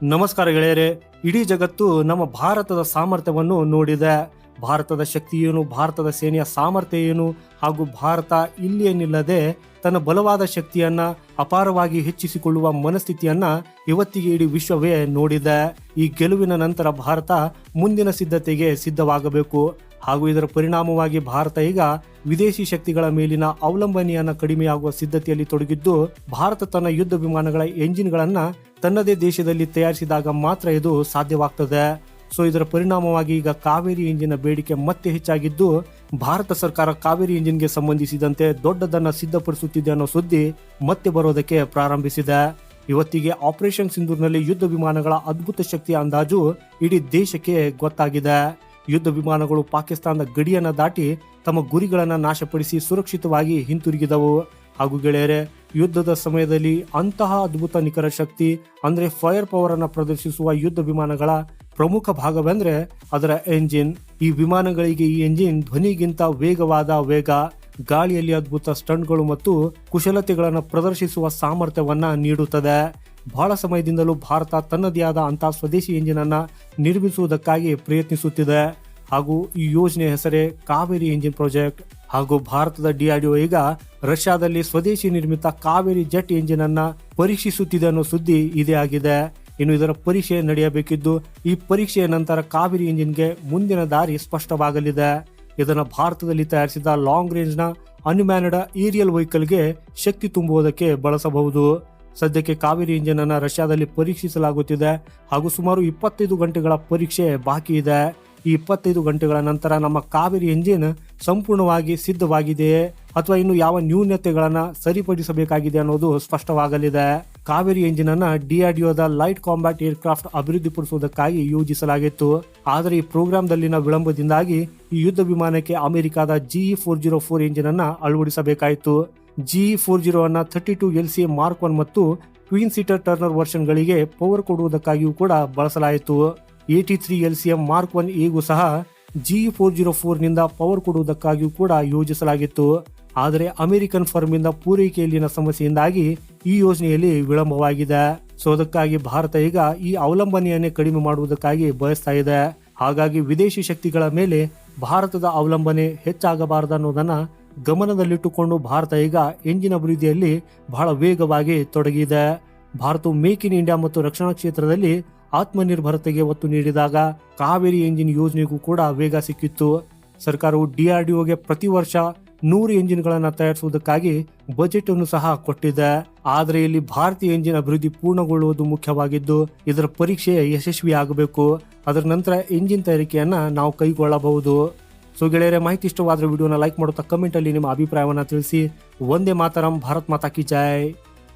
ನಮಸ್ಕಾರ ಗೆಳೆಯರೆ. ಇಡೀ ಜಗತ್ತು ನಮ್ಮ ಭಾರತದ ಸಾಮರ್ಥ್ಯವನ್ನು ನೋಡಿದೆ. ಭಾರತದ ಶಕ್ತಿ ಏನು, ಭಾರತದ ಸೇನೆಯ ಸಾಮರ್ಥ್ಯ ಏನು, ಹಾಗೂ ಭಾರತ ಇಲ್ಲಿಯೇ ನಿಲ್ಲದೆ ತನ್ನ ಬಲವಾದ ಶಕ್ತಿಯನ್ನ ಅಪಾರವಾಗಿ ಹೆಚ್ಚಿಸಿಕೊಳ್ಳುವ ಮನಸ್ಥಿತಿಯನ್ನ ಇವತ್ತಿಗೆ ಇಡೀ ವಿಶ್ವವೇ ನೋಡಿದೆ. ಈ ಗೆಲುವಿನ ನಂತರ ಭಾರತ ಮುಂದಿನ ಸಿದ್ಧತೆಗೆ ಸಿದ್ಧವಾಗಬೇಕು. ಹಾಗೂ ಇದರ ಪರಿಣಾಮವಾಗಿ ಭಾರತ ಈಗ ವಿದೇಶಿ ಶಕ್ತಿಗಳ ಮೇಲಿನ ಅವಲಂಬನೆಯನ್ನ ಕಡಿಮೆಯಾಗುವ ಸಿದ್ಧತೆಯಲ್ಲಿ ತೊಡಗಿದ್ದು, ಭಾರತ ತನ್ನ ಯುದ್ಧ ವಿಮಾನಗಳ ಎಂಜಿನ್ಗಳನ್ನ ತನ್ನದೇ ದೇಶದಲ್ಲಿ ತಯಾರಿಸಿದಾಗ ಮಾತ್ರ ಇದು ಸಾಧ್ಯವಾಗ್ತದೆ. ಸೊ ಇದರ ಪರಿಣಾಮವಾಗಿ ಈಗ ಕಾವೇರಿ ಇಂಜಿನ್ ಬೇಡಿಕೆ ಮತ್ತೆ ಹೆಚ್ಚಾಗಿದ್ದು, ಭಾರತ ಸರ್ಕಾರ ಕಾವೇರಿ ಇಂಜಿನ್ಗೆ ಸಂಬಂಧಿಸಿದಂತೆ ದೊಡ್ಡದನ್ನ ಸಿದ್ಧಪಡಿಸುತ್ತಿದೆ ಅನ್ನೋ ಸುದ್ದಿ ಮತ್ತೆ ಬರೋದಕ್ಕೆ ಪ್ರಾರಂಭಿಸಿದೆ. ಇವತ್ತಿಗೆ ಆಪರೇಷನ್ ಸಿಂಧೂರ್ನಲ್ಲಿ ಯುದ್ಧ ವಿಮಾನಗಳ ಅದ್ಭುತ ಶಕ್ತಿಯ ಅಂದಾಜು ಇಡೀ ದೇಶಕ್ಕೆ ಗೊತ್ತಾಗಿದೆ. ಯುದ್ಧ ವಿಮಾನಗಳು ಪಾಕಿಸ್ತಾನದ ಗಡಿಯನ್ನ ದಾಟಿ ತಮ್ಮ ಗುರಿಗಳನ್ನ ನಾಶಪಡಿಸಿ ಸುರಕ್ಷಿತವಾಗಿ ಹಿಂತಿರುಗಿದವು. ಹಾಗೂ ಗೆಳೆಯರೆ, ಯುದ್ಧದ ಸಮಯದಲ್ಲಿ ಅಂತಹ ಅದ್ಭುತ ನಿಖರ ಶಕ್ತಿ ಅಂದ್ರೆ ಫೈರ್ ಪವರ್ ಅನ್ನ ಪ್ರದರ್ಶಿಸುವ ಯುದ್ಧ ವಿಮಾನಗಳ ಪ್ರಮುಖ ಭಾಗವೆಂದ್ರೆ ಅದರ ಎಂಜಿನ್. ಈ ವಿಮಾನಗಳಿಗೆ ಈ ಎಂಜಿನ್ ಧ್ವನಿಗಿಂತ ವೇಗವಾದ ವೇಗ, ಗಾಳಿಯಲ್ಲಿ ಅದ್ಭುತ ಸ್ಟಂಟ್ಗಳು ಮತ್ತು ಕುಶಲತೆಗಳನ್ನು ಪ್ರದರ್ಶಿಸುವ ಸಾಮರ್ಥ್ಯವನ್ನ ನೀಡುತ್ತದೆ. ಬಹಳ ಸಮಯದಿಂದಲೂ ಭಾರತ ತನ್ನದೇ ಆದ ಅಂತಹ ಸ್ವದೇಶಿ ಎಂಜಿನ್ ಅನ್ನ ನಿರ್ಮಿಸುವುದಕ್ಕಾಗಿ ಪ್ರಯತ್ನಿಸುತ್ತಿದೆ. ಹಾಗೂ ಈ ಯೋಜನೆ ಹೆಸರೇ ಕಾವೇರಿ ಎಂಜಿನ್ ಪ್ರಾಜೆಕ್ಟ್. ಹಾಗೂ ಭಾರತದ DRDO ಈಗ ರಷ್ಯಾದಲ್ಲಿ ಸ್ವದೇಶಿ ನಿರ್ಮಿತ ಕಾವೇರಿ ಜೆಟ್ ಎಂಜಿನ್ ಅನ್ನ ಪರೀಕ್ಷಿಸುತ್ತಿದೆ ಅನ್ನೋ ಸುದ್ದಿ ಇದೇ ಆಗಿದೆ. ಇನ್ನು ಇದರ ಪರೀಕ್ಷೆ ನಡೆಯಬೇಕಿದ್ದು, ಈ ಪರೀಕ್ಷೆಯ ನಂತರ ಕಾವೇರಿ ಎಂಜಿನ್ಗೆ ಮುಂದಿನ ದಾರಿ ಸ್ಪಷ್ಟವಾಗಲಿದೆ. ಇದನ್ನ ಭಾರತದಲ್ಲಿ ತಯಾರಿಸಿದ ಲಾಂಗ್ ರೇಂಜ್ ನ ಅನ್ಮ್ಯಾನ್ಡ್ ಏರಿಯಲ್ ವೆಹಿಕಲ್ಗೆ ಶಕ್ತಿ ತುಂಬುವುದಕ್ಕೆ ಬಳಸಬಹುದು. ಸದ್ಯಕ್ಕೆ ಕಾವೇರಿ ಇಂಜಿನ್ ಅನ್ನ ರಷ್ಯಾದಲ್ಲಿ ಪರೀಕ್ಷಿಸಲಾಗುತ್ತಿದೆ. ಹಾಗೂ ಸುಮಾರು 25 ಗಂಟೆಗಳ ಪರೀಕ್ಷೆ ಬಾಕಿ ಇದೆ. ಈ 25 ಗಂಟೆಗಳ ನಂತರ ನಮ್ಮ ಕಾವೇರಿ ಎಂಜಿನ್ ಸಂಪೂರ್ಣವಾಗಿ ಸಿದ್ಧವಾಗಿದೆಯೇ ಅಥವಾ ಇನ್ನು ಯಾವ ನ್ಯೂನತೆಗಳನ್ನ ಸರಿಪಡಿಸಬೇಕಾಗಿದೆ ಅನ್ನೋದು ಸ್ಪಷ್ಟವಾಗಲಿದೆ. ಕಾವೇರಿ ಎಂಜಿನ್ ಅನ್ನ DRDOದ ಲೈಟ್ ಕಾಂಬ್ಯಾಟ್ ಏರ್ಕ್ರಾಫ್ಟ್ ಅಭಿವೃದ್ಧಿಪಡಿಸುವುದಕ್ಕಾಗಿ ಯೋಜಿಸಲಾಗಿತ್ತು. ಆದರೆ ಈ ಪ್ರೋಗ್ರಾಂದಲ್ಲಿನ ವಿಳಂಬದಿಂದಾಗಿ ಈ ಯುದ್ಧ ವಿಮಾನಕ್ಕೆ ಅಮೆರಿಕದ GE-404 ಎಂಜಿನ್ ಅನ್ನ ಅಳವಡಿಸಬೇಕಾಯಿತು. GE-40 ಅನ್ನ 32 LCA ಮಾರ್ಕ್ 1 ಮತ್ತು ಟ್ವಿನ್ ಸೀಟರ್ ಟರ್ನರ್ ವರ್ಷನ್ ಗಳಿಗೆ ಪವರ್ ಕೊಡುವುದಕ್ಕಾಗಿಯೂ ಕೂಡ ಬಳಸಲಾಯಿತು. 83 LCA ಮಾರ್ಕ್ 1 ಎಗೂ ಸಹ GE-404 ನಿಂದ ಪವರ್ ಕೊಡುವುದಕ್ಕಾಗಿಯೂ ಕೂಡ ಯೋಜಿಸಲಾಗಿತ್ತು. ಆದರೆ ಅಮೆರಿಕನ್ ಫರ್ಮ್ ಇಂದ ಪೂರೈಕೆಯಲ್ಲಿನ ಸಮಸ್ಯೆಯಿಂದಾಗಿ ಈ ಯೋಜನೆಯಲ್ಲಿ ವಿಳಂಬವಾಗಿದೆ. ಸೊ ಅದಕ್ಕಾಗಿ ಭಾರತ ಈಗ ಈ ಅವಲಂಬನೆಯನ್ನೇ ಕಡಿಮೆ ಮಾಡುವುದಕ್ಕಾಗಿ ಬಯಸ್ತಾ ಇದೆ. ಹಾಗಾಗಿ ವಿದೇಶಿ ಶಕ್ತಿಗಳ ಮೇಲೆ ಭಾರತದ ಅವಲಂಬನೆ ಹೆಚ್ಚಾಗಬಾರದನ್ನೋದನ್ನ ಗಮನದಲ್ಲಿಟ್ಟುಕೊಂಡು ಭಾರತ ಈಗ ಎಂಜಿನ್ ಅಭಿವೃದ್ಧಿಯಲ್ಲಿ ಬಹಳ ವೇಗವಾಗಿ ತೊಡಗಿದೆ. ಭಾರತವು ಮೇಕ್ ಇನ್ ಇಂಡಿಯಾ ಮತ್ತು ರಕ್ಷಣಾ ಕ್ಷೇತ್ರದಲ್ಲಿ ಆತ್ಮನಿರ್ಭರತೆಗೆ ಒತ್ತು ನೀಡಿದಾಗ ಕಾವೇರಿ ಎಂಜಿನ್ ಯೋಜನೆಗೂ ಕೂಡ ವೇಗ ಸಿಕ್ಕಿತ್ತು. ಸರ್ಕಾರವು DRDOಗೆ ಪ್ರತಿ ವರ್ಷ 100 ಎಂಜಿನ್ಗಳನ್ನು ತಯಾರಿಸುವುದಕ್ಕಾಗಿ ಬಜೆಟ್ ಅನ್ನು ಸಹ ಕೊಟ್ಟಿದೆ. ಆದರೆ ಇಲ್ಲಿ ಭಾರತೀಯ ಎಂಜಿನ್ ಅಭಿವೃದ್ಧಿ ಪೂರ್ಣಗೊಳ್ಳುವುದು ಮುಖ್ಯವಾಗಿದ್ದು, ಇದರ ಪರೀಕ್ಷೆ ಯಶಸ್ವಿಯಾಗಬೇಕು. ಅದರ ನಂತರ ಎಂಜಿನ್ ತಯಾರಿಕೆಯನ್ನ ನಾವು ಕೈಗೊಳ್ಳಬಹುದು. ಸೊ ಗೆಳೆಯರೆ, ಮಾಹಿತಿ ಇಷ್ಟವಾದ್ರೆ ವಿಡಿಯೋನ ಲೈಕ್ ಮಾಡುತ್ತಾ ಕಮೆಂಟ್ ಅಲ್ಲಿ ನಿಮ್ಮ ಅಭಿಪ್ರಾಯವನ್ನ ತಿಳಿಸಿ. ವಂದೇ ಮಾತರಂ, ಭಾರತ್ ಮಾತಾ ಕಿ ಜೈ.